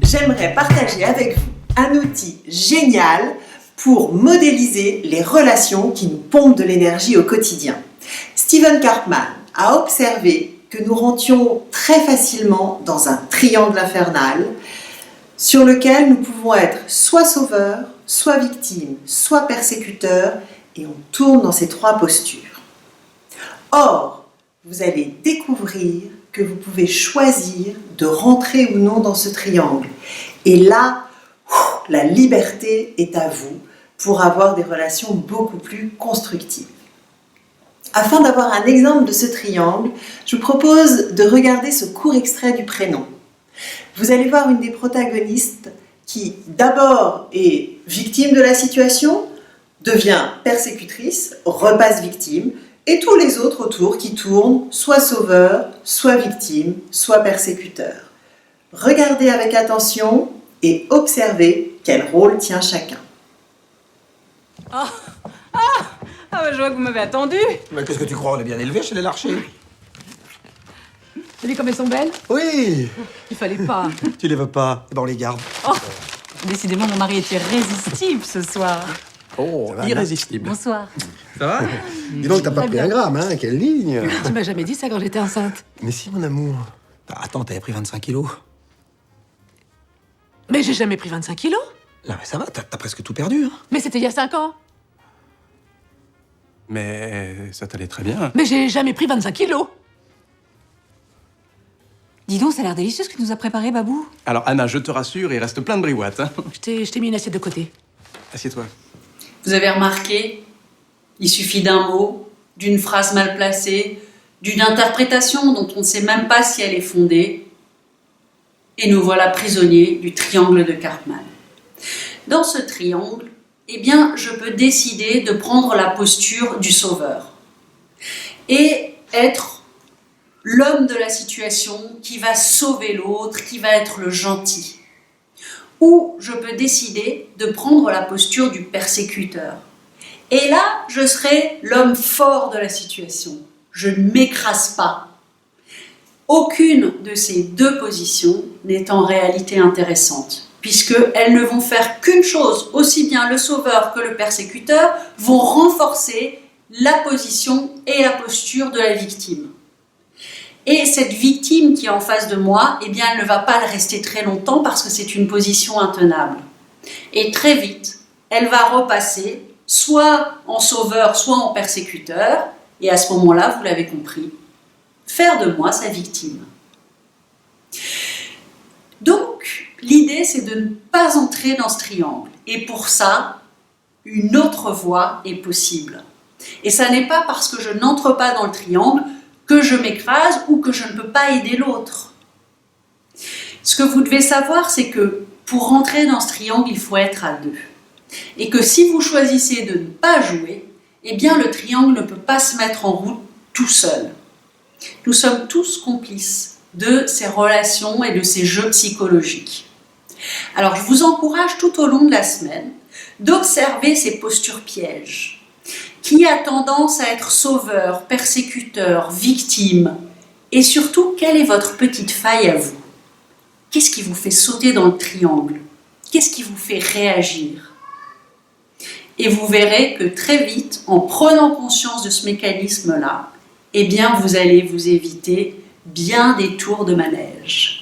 J'aimerais partager avec vous un outil génial pour modéliser les relations qui nous pompent de l'énergie au quotidien. Stephen Karpman a observé que nous rentrions très facilement dans un triangle infernal sur lequel nous pouvons être soit sauveurs, soit victimes, soit persécuteurs, et on tourne dans ces trois postures. Or, vous allez découvrir que vous pouvez choisir de rentrer ou non dans ce triangle. Et là, la liberté est à vous pour avoir des relations beaucoup plus constructives. Afin d'avoir un exemple de ce triangle, je vous propose de regarder ce court extrait du prénom. Vous allez voir une des protagonistes qui d'abord est victime de la situation, devient persécutrice, repasse victime, et tous les autres autour qui tournent, soit sauveurs, soit victimes, soit persécuteurs. Regardez avec attention et observez quel rôle tient chacun. Je vois que vous m'avez attendu. Mais qu'est-ce que tu crois, on est bien élevé chez les Larchers. T'as vu comme elles sont belles? Oui. Il fallait pas. Tu les veux pas? Ben on les garde. Décidément, mon mari est irrésistible ce soir. Oh, irrésistible. Bonsoir. Ça va? Dis donc, t'as pas pris un gramme, hein? Quelle ligne! Tu m'as jamais dit ça quand j'étais enceinte. Mais si, mon amour. Attends, t'avais pris 25 kilos. Mais j'ai jamais pris 25 kilos. Non mais ça va, t'as presque tout perdu, hein. Mais c'était il y a 5 ans. Mais ça t'allait très bien. Mais j'ai jamais pris 25 kilos. Dis donc, ça a l'air délicieux ce que tu nous as préparé, Babou. Alors Anna, je te rassure, il reste plein de briouates. Hein. Je t'ai mis une assiette de côté. Assieds-toi. Vous avez remarqué, il suffit d'un mot, d'une phrase mal placée, d'une interprétation dont on ne sait même pas si elle est fondée, et nous voilà prisonniers du triangle de Karpman. Dans ce triangle, eh bien, je peux décider de prendre la posture du sauveur et être l'homme de la situation qui va sauver l'autre, qui va être le gentil. Ou je peux décider de prendre la posture du persécuteur. Et là, je serai l'homme fort de la situation. Je ne m'écrase pas. Aucune de ces deux positions n'est en réalité intéressante, puisqu'elles ne vont faire qu'une chose, aussi bien le sauveur que le persécuteur vont renforcer la position et la posture de la victime. Et cette victime qui est en face de moi, eh bien, elle ne va pas le rester très longtemps parce que c'est une position intenable. Et très vite, elle va repasser soit en sauveur, soit en persécuteur, et à ce moment-là, vous l'avez compris, faire de moi sa victime. Donc, l'idée, c'est de ne pas entrer dans ce triangle. Et pour ça, une autre voie est possible. Et ça n'est pas parce que je n'entre pas dans le triangle que je m'écrase ou que je ne peux pas aider l'autre. Ce que vous devez savoir, c'est que pour rentrer dans ce triangle, il faut être à deux. Et que si vous choisissez de ne pas jouer, eh bien le triangle ne peut pas se mettre en route tout seul. Nous sommes tous complices de ces relations et de ces jeux psychologiques. Alors je vous encourage tout au long de la semaine d'observer ces postures pièges. Qui a tendance à être sauveur, persécuteur, victime? Et surtout, quelle est votre petite faille à vous? Qu'est-ce qui vous fait sauter dans le triangle? Qu'est-ce qui vous fait réagir? Et vous verrez que très vite, en prenant conscience de ce mécanisme-là, eh bien, vous allez vous éviter bien des tours de manège.